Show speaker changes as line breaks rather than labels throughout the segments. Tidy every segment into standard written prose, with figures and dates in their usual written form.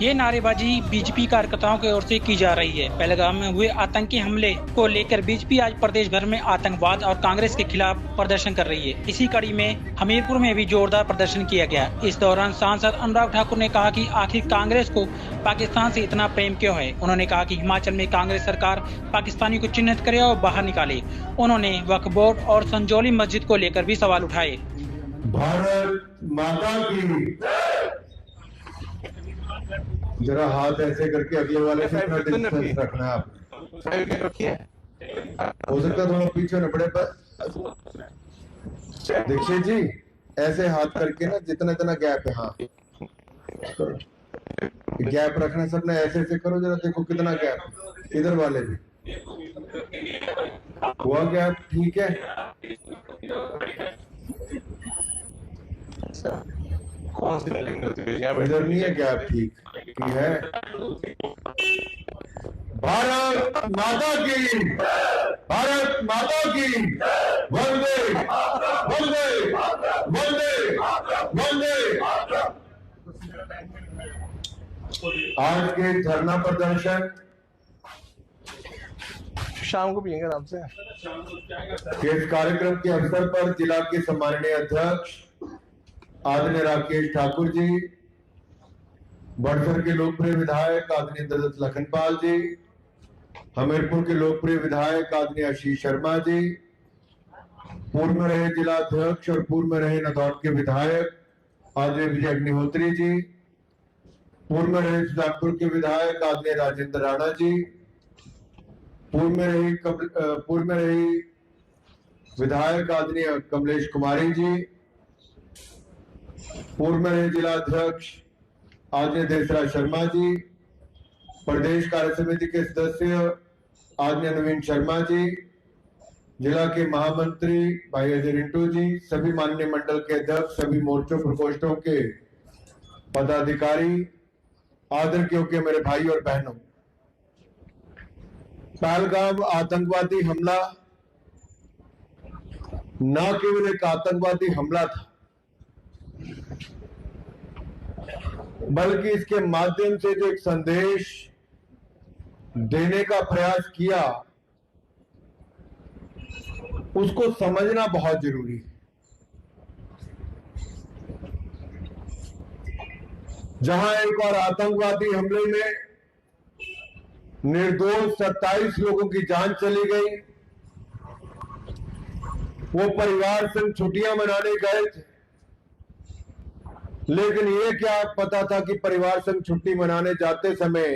ये नारेबाजी बीजेपी कार्यकर्ताओं की ओर से की जा रही है। पहलगाम में हुए आतंकी हमले को लेकर बीजेपी आज प्रदेश भर में आतंकवाद और कांग्रेस के खिलाफ प्रदर्शन कर रही है। इसी कड़ी में हमीरपुर में भी जोरदार प्रदर्शन किया गया। इस दौरान सांसद अनुराग ठाकुर ने कहा कि आखिर कांग्रेस को पाकिस्तान से इतना प्रेम क्यों है। उन्होंने कहा कि हिमाचल में कांग्रेस सरकार पाकिस्तानी को चिन्हित करे और बाहर निकाले। उन्होंने वक्फ बोर्ड और संजौली मस्जिद को लेकर भी सवाल उठाए।
भारत माता की। जरा हाथ ऐसे करके अगले वाले से थोड़ा डिस्टेंस रखना है आप। हो सकता है थोड़ा पीछे न पड़े पर दीक्षित जी ऐसे हाथ करके ना जितना इतना गैप है। हाँ गैप रखना सबने ऐसे ऐसे करो। जरा देखो कितना गैप। इधर वाले भी हुआ गैप। ठीक है
कौन सी
इधर नहीं है गैप। ठीक है। भारत माता की। भारत माता की। वंदे वंदे वंदे वंदे। आज के धरना प्रदर्शन
शाम को पियेंगे आराम से।
के इस कार्यक्रम के अवसर पर जिला के सम्माननीय अध्यक्ष आदरणीय राकेश ठाकुर जी, बड़सर के लोकप्रिय विधायक आदरणीय दत्त लखनपाल जी, हमीरपुर के लोकप्रिय विधायक आदरणीय आशीष शर्मा जी, पूर्व में रहे जिला अध्यक्ष और पूर्व में रहे नदौर के विधायक आदरणीय विजय अग्निहोत्री जी, पूर्व में रहे सुजानपुर के विधायक आदरणीय राजेंद्र राणा जी, पूर्व में रही विधायक आदरणीय कमलेश कुमारी जी, पूर्व में रहे जिला अध्यक्ष आदरणीय देसराज शर्मा जी, प्रदेश कार्य समिति के सदस्य आदरणीय नवीन शर्मा जी, जिला के महामंत्री भाई अजय रिंटू जी, सभी माननीय मंडल के अध्यक्ष, सभी मोर्चों प्रकोष्ठों के पदाधिकारी, आदर के योग्य मेरे भाई और बहनों, पहलगाम आतंकवादी हमला न केवल एक आतंकवादी हमला था, बल्कि इसके माध्यम से जो एक संदेश देने का प्रयास किया उसको समझना बहुत जरूरी है। जहां एक और आतंकवादी हमले में निर्दोष 27 लोगों की जान चली गई, वो परिवार संग छुट्टियां मनाने गए थे, लेकिन ये क्या पता था कि परिवार संग छुट्टी मनाने जाते समय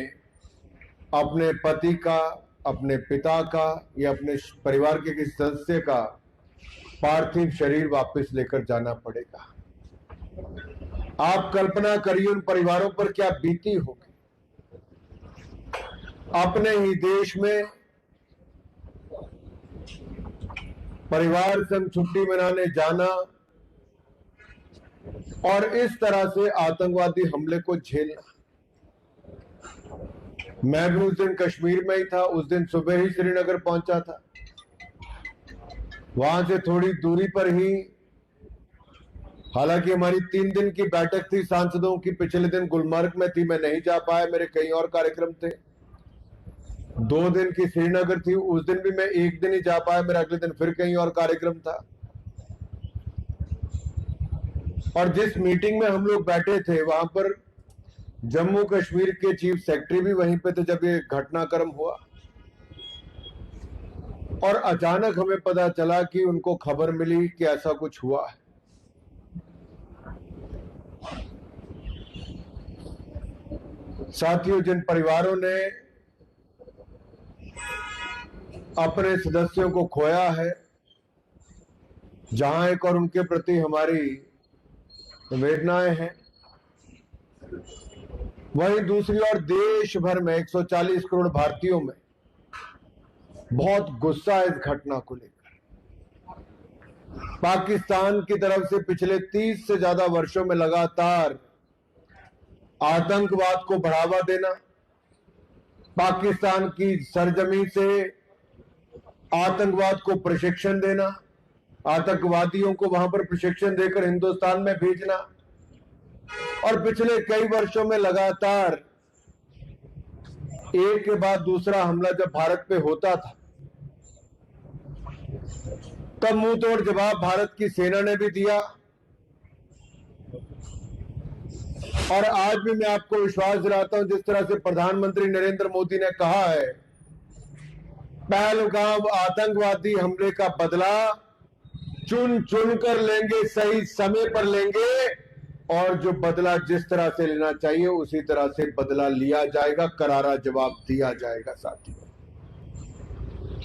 अपने पति का, अपने पिता का या अपने परिवार के किसी सदस्य का पार्थिव शरीर वापस लेकर जाना पड़ेगा। आप कल्पना करिए उन परिवारों पर क्या बीती होगी। अपने ही देश में परिवार संग छुट्टी मनाने जाना और इस तरह से आतंकवादी हमले को झेलना। मैं भी उस दिन कश्मीर में ही था। उस दिन सुबह ही श्रीनगर पहुंचा था। वहां से थोड़ी दूरी पर ही, हालांकि हमारी 3 दिन की बैठक थी सांसदों की, पिछले दिन गुलमर्ग में थी, मैं नहीं जा पाया, मेरे कई और कार्यक्रम थे। 2 दिन की श्रीनगर थी, उस दिन भी मैं 1 दिन ही जा पाया, मेरा अगले दिन फिर कहीं और कार्यक्रम था। और जिस मीटिंग में हम लोग बैठे थे वहां पर जम्मू कश्मीर के चीफ सेक्रेटरी भी वहीं पे थे जब ये घटनाक्रम हुआ। और अचानक हमें पता चला कि उनको खबर मिली कि ऐसा कुछ हुआ है। साथियों, जिन परिवारों ने अपने सदस्यों को खोया है, जहां एक और उनके प्रति हमारी संवेदनाएं हैं, वहीं दूसरी ओर देश भर में 140 करोड़ भारतीयों में बहुत गुस्सा है इस घटना को लेकर। पाकिस्तान की तरफ से पिछले 30 से ज्यादा वर्षों में लगातार आतंकवाद को बढ़ावा देना, पाकिस्तान की सरजमी से आतंकवाद को प्रशिक्षण देना, आतंकवादियों को वहां पर प्रशिक्षण देकर हिंदुस्तान में भेजना, और पिछले कई वर्षों में लगातार एक के बाद दूसरा हमला जब भारत पे होता था, तब मुंह तोड़ जवाब भारत की सेना ने भी दिया। और आज भी मैं आपको विश्वास दिलाता हूं, जिस तरह से प्रधानमंत्री नरेंद्र मोदी ने कहा है, पहलगाम आतंकवादी हमले का बदला चुन चुन कर लेंगे, सही समय पर लेंगे, और जो बदला जिस तरह से लेना चाहिए उसी तरह से बदला लिया जाएगा, करारा जवाब दिया जाएगा साथियों।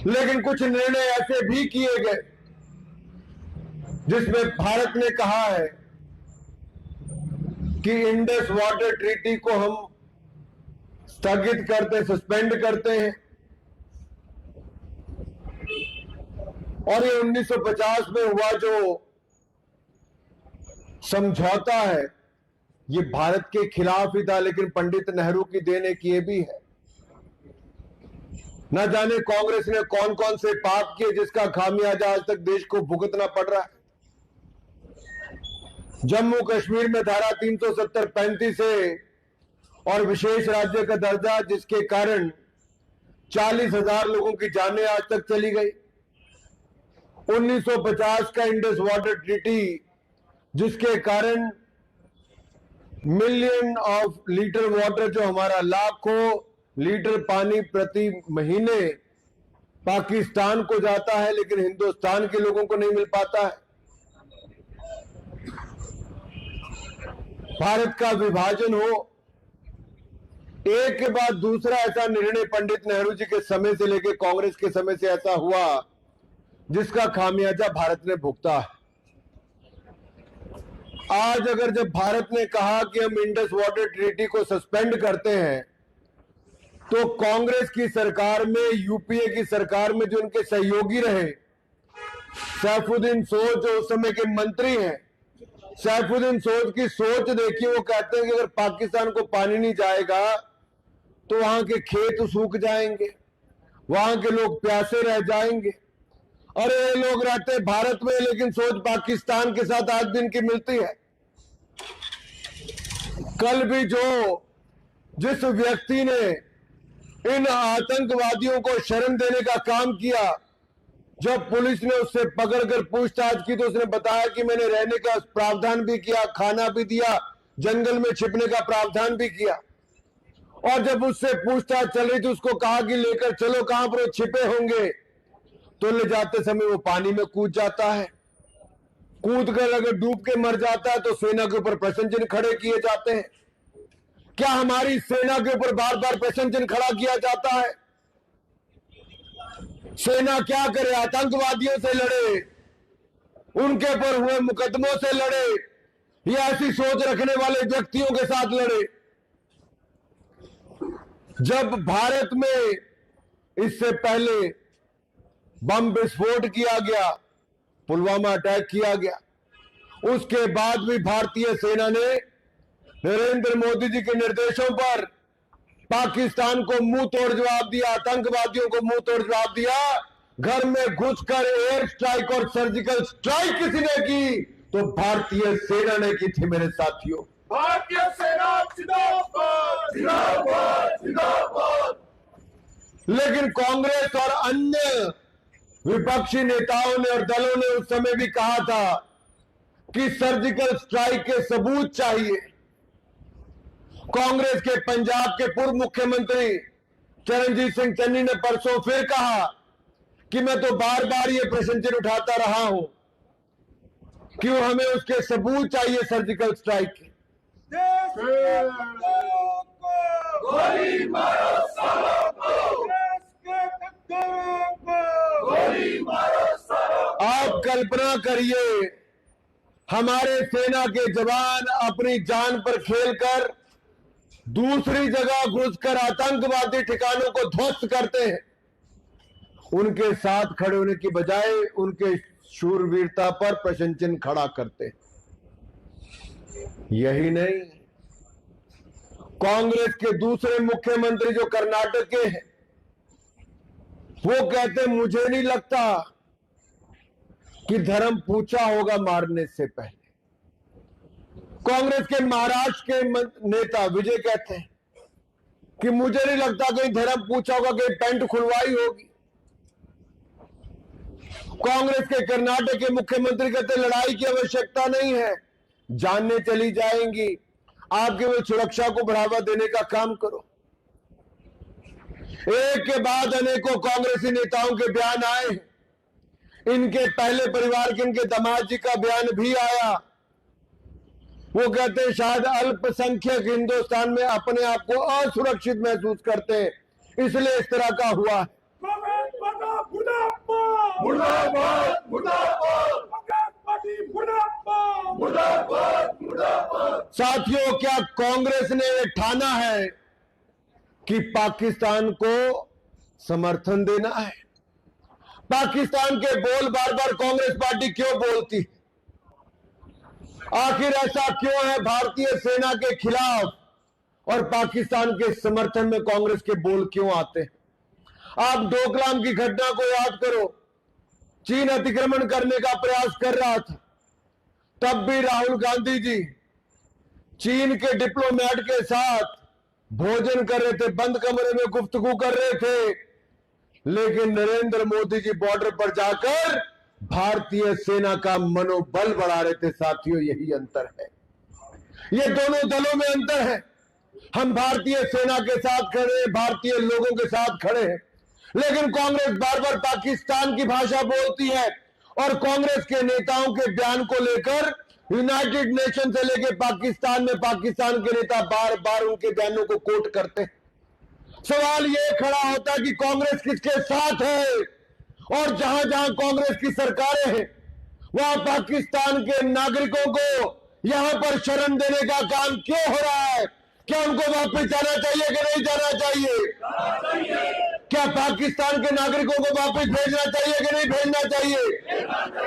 लेकिन कुछ निर्णय ऐसे भी किए गए जिसमें भारत ने कहा है कि इंडस वाटर ट्रीटी को हम स्थगित करते, सस्पेंड करते हैं। और ये 1950 में हुआ जो समझौता है, ये भारत के खिलाफ ही था, लेकिन पंडित नेहरू की देन एक ये भी है। न जाने कांग्रेस ने कौन कौन से पाप किए जिसका खामियाजा आज तक देश को भुगतना पड़ रहा है। जम्मू कश्मीर में धारा 370-35 से और विशेष राज्य का दर्जा, जिसके कारण 40,000 लोगों की जानें आज तक चली गई। 1950 का इंडस वाटर ट्रीटी, जिसके कारण मिलियन ऑफ लीटर वाटर, जो हमारा लाखों लीटर पानी प्रति महीने पाकिस्तान को जाता है, लेकिन हिंदुस्तान के लोगों को नहीं मिल पाता है। भारत का विभाजन हो, एक के बाद दूसरा ऐसा निर्णय पंडित नेहरू जी के समय से लेकर कांग्रेस के समय से ऐसा हुआ जिसका खामियाजा भारत ने भुगता है। आज अगर जब भारत ने कहा कि हम इंडस वाटर ट्रीटी को सस्पेंड करते हैं, तो कांग्रेस की सरकार में, यूपीए की सरकार में जो उनके सहयोगी रहे, सैफुद्दीन सोज जो उस समय के मंत्री हैं, सैफुद्दीन सोज की सोच देखिए। वो कहते हैं कि अगर पाकिस्तान को पानी नहीं जाएगा तो वहां के खेत सूख जाएंगे, वहां के लोग प्यासे रह जाएंगे। अरे ये लोग रहते भारत में, लेकिन सोच पाकिस्तान के साथ आज दिन की मिलती है। कल भी जिस व्यक्ति ने इन आतंकवादियों को शरण देने का काम किया, जब पुलिस ने उससे पकड़कर पूछताछ की तो उसने बताया कि मैंने रहने का प्रावधान भी किया, खाना भी दिया, जंगल में छिपने का प्रावधान भी किया। और जब उससे पूछताछ चल रही थी, उसको कहा कि लेकर चलो, कहां पर वो छिपे होंगे, तो ले जाते समय वो पानी में कूद जाता है। कूद कर अगर डूब के मर जाता है तो सेना के ऊपर प्रश्न चिन्ह खड़े किए जाते हैं। क्या हमारी सेना के ऊपर बार बार प्रश्न चिन्ह खड़ा किया जाता है? सेना क्या करे? आतंकवादियों से लड़े, उनके ऊपर हुए मुकदमों से लड़े, या ऐसी सोच रखने वाले व्यक्तियों के साथ लड़े? जब भारत में इससे पहले बम विस्फोट किया गया, पुलवामा अटैक किया गया, उसके बाद भी भारतीय सेना ने नरेंद्र मोदी जी के निर्देशों पर पाकिस्तान को मुंह तोड़ जवाब दिया, आतंकवादियों को मुंह तोड़ जवाब दिया। घर में घुसकर एयर स्ट्राइक और सर्जिकल स्ट्राइक किसी ने की तो भारतीय सेना ने की थी मेरे साथियों।
भारतीय सेना जिंदाबाद जिंदाबाद जिंदाबाद।
लेकिन कांग्रेस और अन्य विपक्षी नेताओं ने और दलों ने उस समय भी कहा था कि सर्जिकल स्ट्राइक के सबूत चाहिए। कांग्रेस के पंजाब के पूर्व मुख्यमंत्री चरणजीत सिंह चन्नी ने परसों फिर कहा कि मैं तो बार बार ये प्रश्न चिन्ह उठाता रहा हूं कि हमें उसके सबूत चाहिए सर्जिकल स्ट्राइक के।
गोली मारो सालों को, देश के गद्दारों को गोली मारो सालों को।
आप कल्पना करिए, हमारे सेना के जवान अपनी जान पर खेलकर दूसरी जगह घुसकर आतंकवादी ठिकानों को ध्वस्त करते हैं। उनके साथ खड़े होने की बजाय उनके शूरवीरता पर प्रश्न चिन्ह खड़ा करते हैं। यही नहीं, कांग्रेस के दूसरे मुख्यमंत्री जो कर्नाटक के हैं, वो कहते मुझे नहीं लगता कि धर्म पूछा होगा मारने से पहले। कांग्रेस के महाराष्ट्र के नेता विजय कहते हैं कि मुझे नहीं लगता कहीं धर्म पूछा होगा कि पैंट खुलवाई होगी। कांग्रेस के कर्नाटक के मुख्यमंत्री कहते लड़ाई की आवश्यकता नहीं है, जानने चली जाएंगी, आप केवल सुरक्षा को बढ़ावा देने का काम करो। एक के बाद अनेकों कांग्रेसी नेताओं के बयान आए। इनके पहले परिवार के इनके दामाद जी का बयान भी आया। वो कहते हैं शायद अल्पसंख्यक हिंदुस्तान में अपने आप को असुरक्षित महसूस करते हैं, इसलिए इस तरह का हुआ है। साथियों, क्या कांग्रेस ने यह ठाना है कि पाकिस्तान को समर्थन देना है? पाकिस्तान के बोल बार बार कांग्रेस पार्टी क्यों बोलती है? आखिर ऐसा क्यों है भारतीय सेना के खिलाफ और पाकिस्तान के समर्थन में कांग्रेस के बोल क्यों आते हैं? आप डोकलाम की घटना को याद करो। चीन अतिक्रमण करने का प्रयास कर रहा था, तब भी राहुल गांधी जी चीन के डिप्लोमेट के साथ भोजन कर रहे थे, बंद कमरे में गुफ्तगू कर रहे थे, लेकिन नरेंद्र मोदी जी बॉर्डर पर जाकर भारतीय सेना का मनोबल बढ़ा रहे थे। साथियों, यही अंतर है, ये दोनों दलों में अंतर है। हम भारतीय सेना के साथ खड़े हैं, भारतीय लोगों के साथ खड़े हैं, लेकिन कांग्रेस बार बार पाकिस्तान की भाषा बोलती है और कांग्रेस के नेताओं के बयान को लेकर यूनाइटेड नेशन से लेकर पाकिस्तान में पाकिस्तान के नेता बार बार उनके बयानों को कोट करते हैं। सवाल ये खड़ा होता है कि कांग्रेस किसके साथ है, और जहां जहां कांग्रेस की सरकारें हैं वहां पाकिस्तान के नागरिकों को यहां पर शरण देने का काम क्यों हो रहा है? क्या उनको वापस जाना चाहिए कि नहीं जाना चाहिए? क्या पाकिस्तान के नागरिकों को वापस भेजना चाहिए कि नहीं भेजना चाहिए?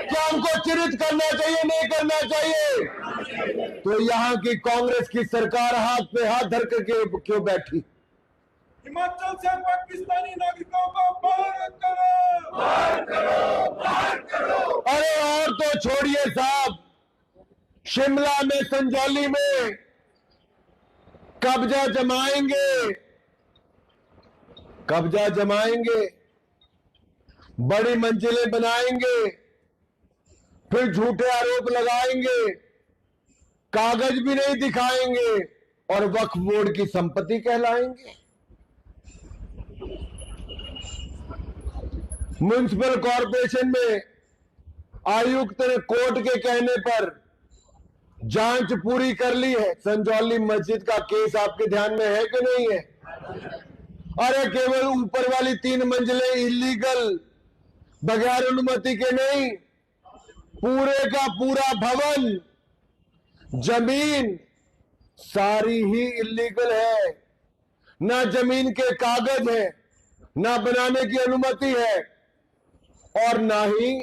क्या उनको चिन्हित करना चाहिए, नहीं करना चाहिए? तो यहाँ की कांग्रेस की सरकार हाथ पे हाथ धर करके क्यों बैठी?
हिमाचल से पाकिस्तानी नागरिकों को बाहर करो, बाहर करो, बाहर करो।
अरे और तो छोड़िए साहब, शिमला में संजौली में कब्जा जमाएंगे, कब्जा जमाएंगे, बड़ी मंजिलें बनाएंगे, फिर झूठे आरोप लगाएंगे, कागज भी नहीं दिखाएंगे और वक्फ बोर्ड की संपत्ति कहलाएंगे। म्युनिसिपल कॉरपोरेशन में आयुक्त ने कोर्ट के कहने पर जांच पूरी कर ली है। संजौली मस्जिद का केस आपके ध्यान में है कि नहीं है? अरे केवल ऊपर वाली 3 मंजिलें इलीगल, बगैर अनुमति के नहीं, पूरे का पूरा भवन, जमीन सारी ही इलीगल है। ना जमीन के कागज है, ना बनाने की अनुमति है, और ना ही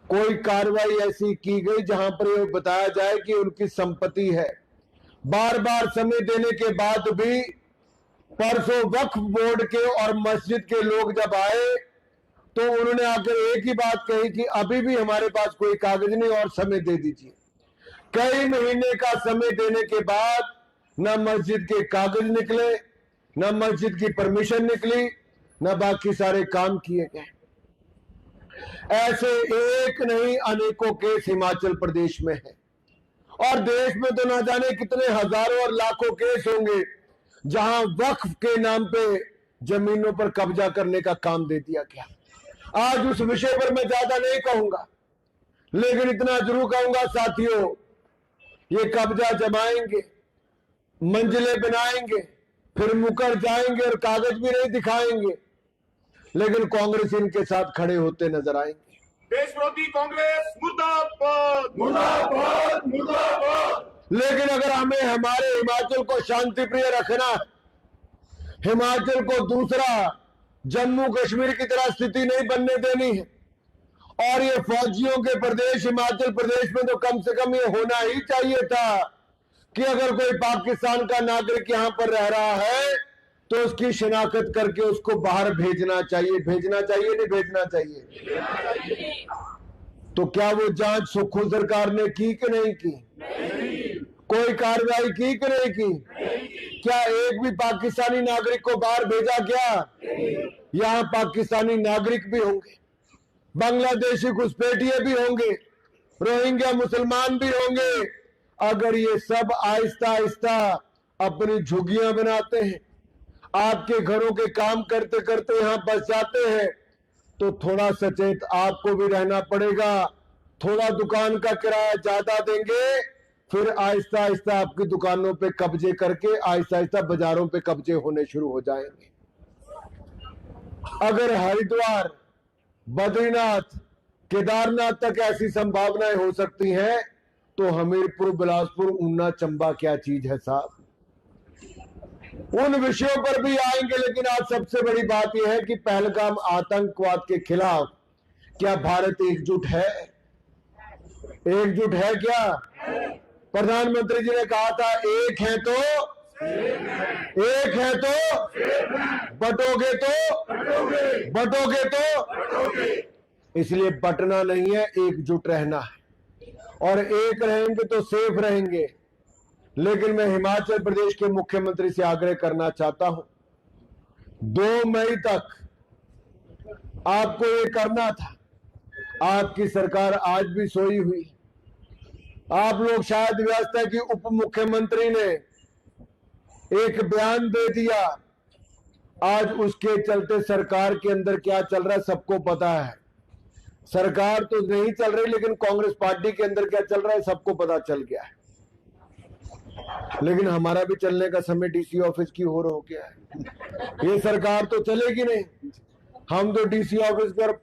कोई कार्रवाई ऐसी की गई जहां पर यह बताया जाए कि उनकी संपत्ति है। बार बार समय देने के बाद भी परसों वक्फ बोर्ड के और मस्जिद के लोग जब आए तो उन्होंने आकर एक ही बात कही कि अभी भी हमारे पास कोई कागज नहीं और समय दे दीजिए। कई महीने का समय देने के बाद न मस्जिद के कागज निकले, न मस्जिद की परमिशन निकली, न बाकी सारे काम किए गए। ऐसे एक नहीं अनेकों केस हिमाचल प्रदेश में है, और देश में तो ना जाने कितने हजारों और लाखों केस होंगे जहां वक्फ के नाम पे जमीनों पर कब्जा करने का काम दे दिया गया। आज उस विषय पर मैं ज्यादा नहीं कहूंगा, लेकिन इतना जरूर कहूंगा साथियों, ये कब्जा जमाएंगे, मंजिलें बनाएंगे, फिर मुकर जाएंगे और कागज भी नहीं दिखाएंगे, लेकिन कांग्रेस इनके साथ खड़े होते नजर आएंगे।
देश विरोधी कांग्रेस मुर्दाबाद, मुर्दाबाद, मुर्दाबाद।
लेकिन अगर हमें हमारे हिमाचल को शांति प्रिय रखना है, हिमाचल को दूसरा जम्मू कश्मीर की तरह स्थिति नहीं बनने देनी है, और ये फौजियों के प्रदेश हिमाचल प्रदेश में तो कम से कम ये होना ही चाहिए था कि अगर कोई पाकिस्तान का नागरिक यहां पर रह रहा है तो उसकी शिनाख्त करके उसको बाहर भेजना चाहिए। भेजना चाहिए, नहीं भेजना चाहिए? तो क्या वो जांच सुखू सरकार ने की कि नहीं की?
कोई कार्रवाई की कि नहीं की? क्या एक भी पाकिस्तानी नागरिक को बाहर भेजा क्या? यहां पाकिस्तानी नागरिक भी होंगे, बांग्लादेशी घुसपैठिए भी होंगे, रोहिंग्या मुसलमान भी होंगे। अगर ये सब आहिस्ता आहिस्ता अपनी झुग्गियां बनाते हैं, आपके घरों के काम करते करते यहां बस जाते हैं, तो थोड़ा सचेत आपको भी रहना पड़ेगा। थोड़ा दुकान का किराया ज्यादा देंगे, फिर आहिस्ता आहिस्ता आपकी दुकानों पे कब्जे करके आहिस्ता आहिस्ता बाजारों पे कब्जे होने शुरू हो जाएंगे। अगर हरिद्वार, बद्रीनाथ, केदारनाथ तक ऐसी संभावनाएं हो सकती हैं, तो हमीरपुर, बिलासपुर, ऊना, चंबा क्या चीज है साहब। उन विषयों पर भी आएंगे, लेकिन आज सबसे बड़ी बात यह है कि पहलगाम आतंकवाद के खिलाफ क्या भारत एकजुट है? एकजुट है क्या? प्रधानमंत्री जी ने कहा था एक है तो बटोगे तो इसलिए बटना नहीं है, एकजुट रहना है। और एक रहेंगे तो सेफ रहेंगे। लेकिन मैं हिमाचल प्रदेश के मुख्यमंत्री से आग्रह करना चाहता हूं, 2 मई तक आपको ये करना था। आपकी सरकार आज भी सोई हुई। आप लोग शायद व्यस्त है कि उप मुख्यमंत्री ने एक बयान दे दिया। आज उसके चलते सरकार के अंदर क्या चल रहा है सबको पता है। सरकार तो नहीं चल रही, लेकिन कांग्रेस पार्टी के अंदर क्या चल रहा है सबको पता चल गया है। लेकिन हमारा भी चलने का समय डीसी ऑफिस की ओर हो गया है। ये सरकार तो चलेगी नहीं। हम तो डीसी ऑफिस पर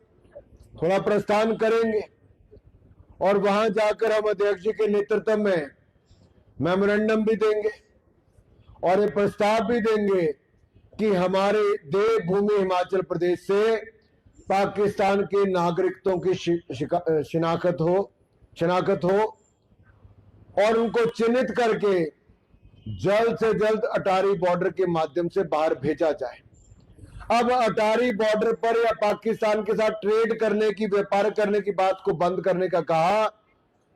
थोड़ा प्रस्थान करेंगे और वहां जाकर हम अध्यक्ष जी के नेतृत्व में मेमोरेंडम भी देंगे और ये प्रस्ताव भी देंगे कि हमारे देवभूमि हिमाचल प्रदेश से पाकिस्तान के नागरिकों की शिनाख्त हो और उनको चिन्हित करके जल्द से जल्द अटारी बॉर्डर के माध्यम से बाहर भेजा जाए। अब अटारी बॉर्डर पर या पाकिस्तान के साथ ट्रेड करने की, व्यापार करने की बात को बंद करने का कहा,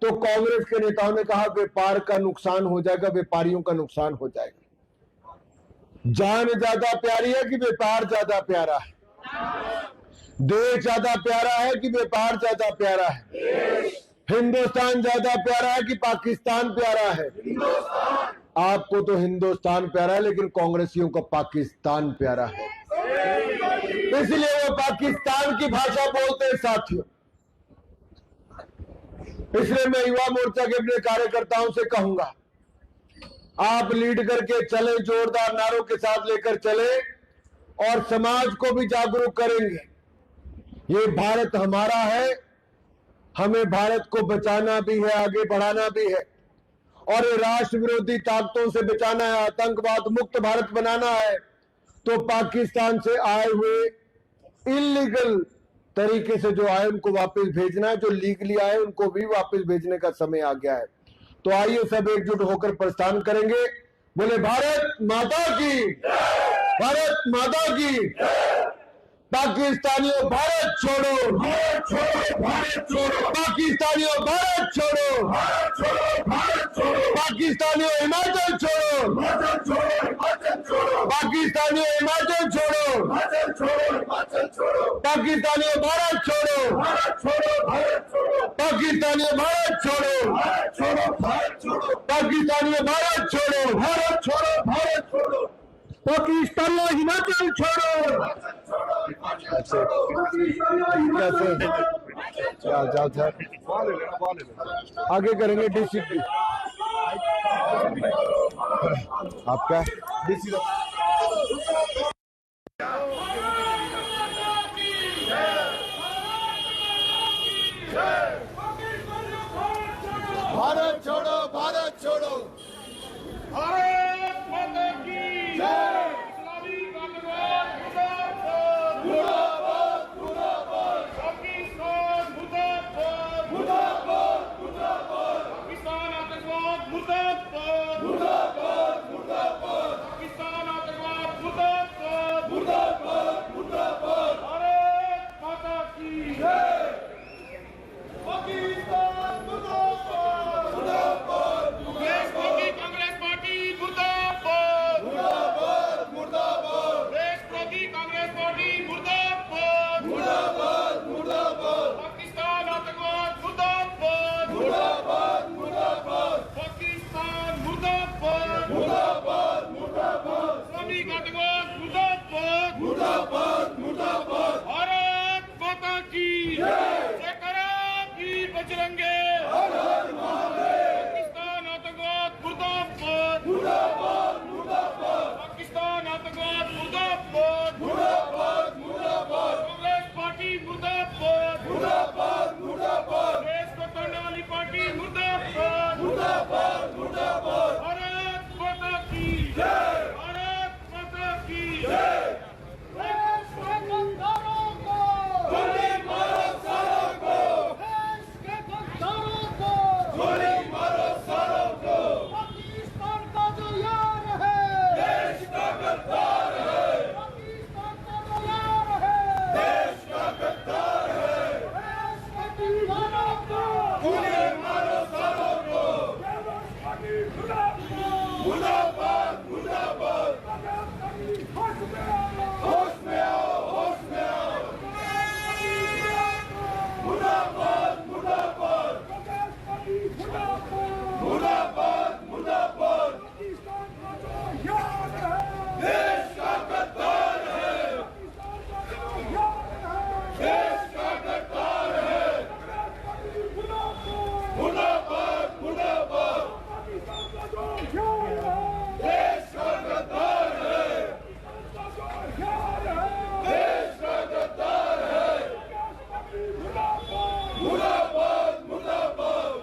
तो कांग्रेस के नेताओं ने कहा व्यापार का नुकसान हो जाएगा, व्यापारियों का नुकसान हो जाएगा। जान ज्यादा प्यारी है कि व्यापार ज्यादा प्यारा है? देश ज्यादा प्यारा है कि व्यापार ज्यादा प्यारा है? हिंदुस्तान ज्यादा प्यारा है कि पाकिस्तान प्यारा है? आपको तो हिंदुस्तान प्यारा है, लेकिन कांग्रेसियों को पाकिस्तान प्यारा है। इसलिए वो पाकिस्तान की भाषा बोलते हैं साथियों। इसलिए मैं युवा मोर्चा के अपने कार्यकर्ताओं से कहूंगा, आप लीड करके चले, जोरदार नारों के साथ लेकर चले और समाज को भी जागरूक करेंगे। ये भारत हमारा है, हमें भारत को बचाना भी है, आगे बढ़ाना भी है और ये राष्ट्र विरोधी ताकतों से बचाना है, आतंकवाद मुक्त भारत बनाना है। तो पाकिस्तान से आए हुए इलीगल तरीके से जो आए उनको वापस भेजना है, जो लीगली आए उनको भी वापस भेजने का समय आ गया है। तो आइए सब एकजुट होकर प्रस्थान करेंगे। बोले भारत माता की, भारत माता की। पाकिस्तानियों भारत छोड़ो, भारत छोड़ो, भारत छोड़ो। पाकिस्तानियों भारत छोड़ो, भारत छोड़ो, भारत छोड़ो। पाकिस्तानियों हिमाचल छोड़ो, हिमाचल छोड़ो, हिमाचल छोड़ो। पाकिस्तानियों हिमाचल छोड़ो, हिमाचल छोड़ो, हिमाचल छोड़ो। पाकिस्तानियों भारत छोड़ो, भारत छोड़ो, भारत छोड़ो। पाकिस्तानियों भारत छोड़ो, भारत छोड़ो, भारत छोड़ो। पाकिस्तानियों भारत छोड़ो, भारत छोड़ो, भारत छोड़ो। पाकिस्तानियों हिमाचल छोड़ो। आगे करेंगे डीसीपी आपका डीसी
भारत छोड़ो, भारत छोड़ो।
भारत माता की जय। इस्लामी आतंकवाद मुर्दाबाद, मुर्दाबाद, मुर्दाबाद। पाकिस्तान मुर्दाबाद, मुर्दाबाद, मुर्दाबाद। पाकिस्तान आतंकवाद मुर्दाबाद, मुर्दाबाद, मुर्दाबाद। पाकिस्तान आतंकवाद मुर्दाबाद, मुर्दाबाद, मुर्दाबाद। भारत माता की जय। पाकिस्तान मुर्दाबाद, मुर्दाबाद। भारत माता की जय, भारत माता की जय। देश के गद्दारों को गोली मारो सालों को, देश के गद्दारों को गोली मारो सालों को। पाकिस्तान का जो यार है देश का गद्दार है, पाकिस्तान का जो यार है देश का गद्दार है। देश के दीवानों को गोली मारो सालों को। मुर्दाबाद मुर्दाबाद, होश में आओ, होश में आओ। मुर्दाबाद मुर्दाबाद, मुर्दाबाद मुर्दाबाद। देश का गद्दार है, देश का गद्दार है। मुर्दाबाद मुर्दाबाद, देश का गद्दार है, देश का गद्दार है। मुर्दाबाद मुर्दाबाद,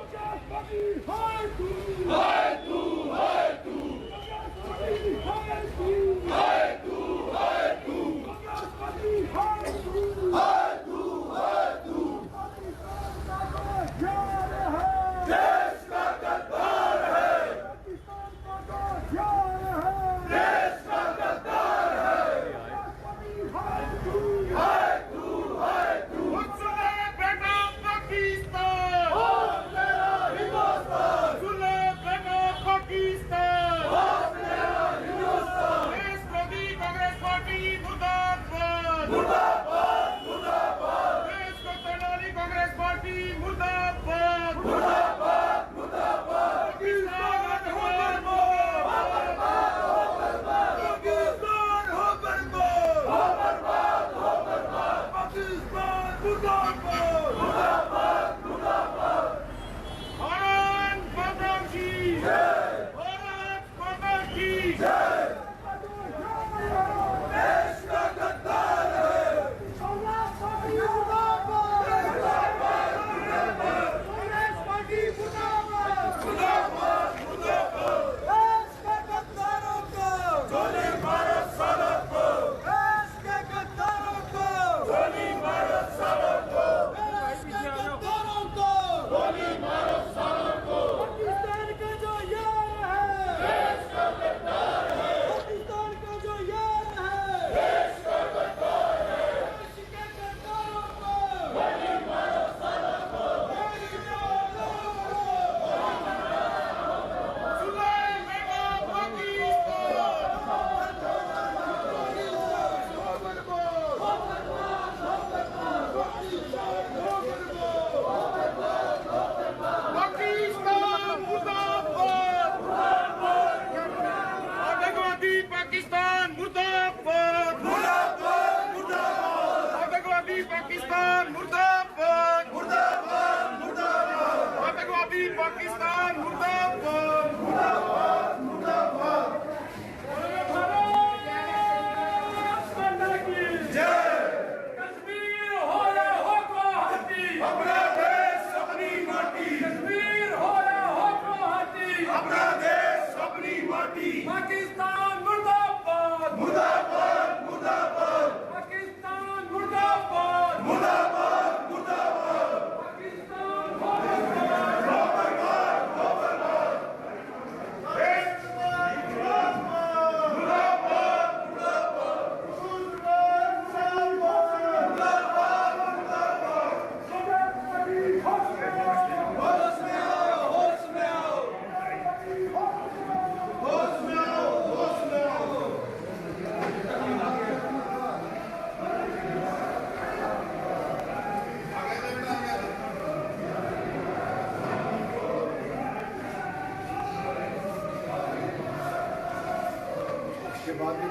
हाय तू हाय तू, हाय तू हाय तू, हाय तू हाय तू। देश का गद्दार है, देश का गद्दार है। हाय तू हाय तू। सुने बेटा पाकिस्तान, मेरा हिंदुस्तान। सुने बेटा पाकिस्तान, मेरा हिंदुस्तान। देश मोदी कांग्रेस पार्टी मुर्दाबाद, मुर्दाबाद मुर्दाबाद। देश को तोड़ने कांग्रेस पार्टी मुर्दाबाद, मुर्दाबाद मुर्दाबाद। पाकिस्तान हो बर्बाद, पाकिस्तान हो बर्बाद, पाकिस्तान मुर्दाबाद, मुर्दाबाद मुर्दाबाद। भारत माता की जय, भारत माता की जय। देश का गद्दार है, मुर्दाबाद मुर्दाबाद, कांग्रेस पार्टी मुर्दाबाद, मुर्दाबाद मुर्दाबाद। देश के गद्दारों को गोली मारो सालों को, देश के गद्दारों को गोली मारो सालों को, देश के गद्दारों को गोली मारो सालों को। पाकिस्तान का जो यार है देश का गद्दार है, पाकिस्तान का जो यार है देश का गद्दार है। देश के गद्दारों को गोली मारो सालों को, गोली मारो। सुने बेटा पाकिस्तान मुर्दाबाद, आतंकवादी पाकिस्तान मुर्दाबाद, मुर्दाबाद मुर्दाबाद। आतंकवादी पाकिस्तान मुर्दाबाद, मुर्दाबाद मुर्दाबाद। आतंकवादी पाकिस्तान मुर्दाबाद, मुर्दाबाद मुर्दाबाद। कश्मीर हो या हो गुवाहाटी, अपना देश अपनी माटी। कश्मीर हो या हो गुवाहाटी, अपना देश अपनी माटी। पाकिस्तान मुर्दाबाद, मुर्दाबाद मुर्दाबाद। पाकिस्तान मुर्दाबाद, मुर्दाबाद मुर्दाबाद। पाकिस्तान हो बर्बाद, हो बर्बाद, हो बर्बाद। देश मुर्दाबाद, मुर्दाबाद मुर्दाबाद। मुर्दाबाद मुर्दाबाद, मुर्दाबाद। होश में आओ, होश में आओ, होश में आओ, होश में आओ।
के बाद भी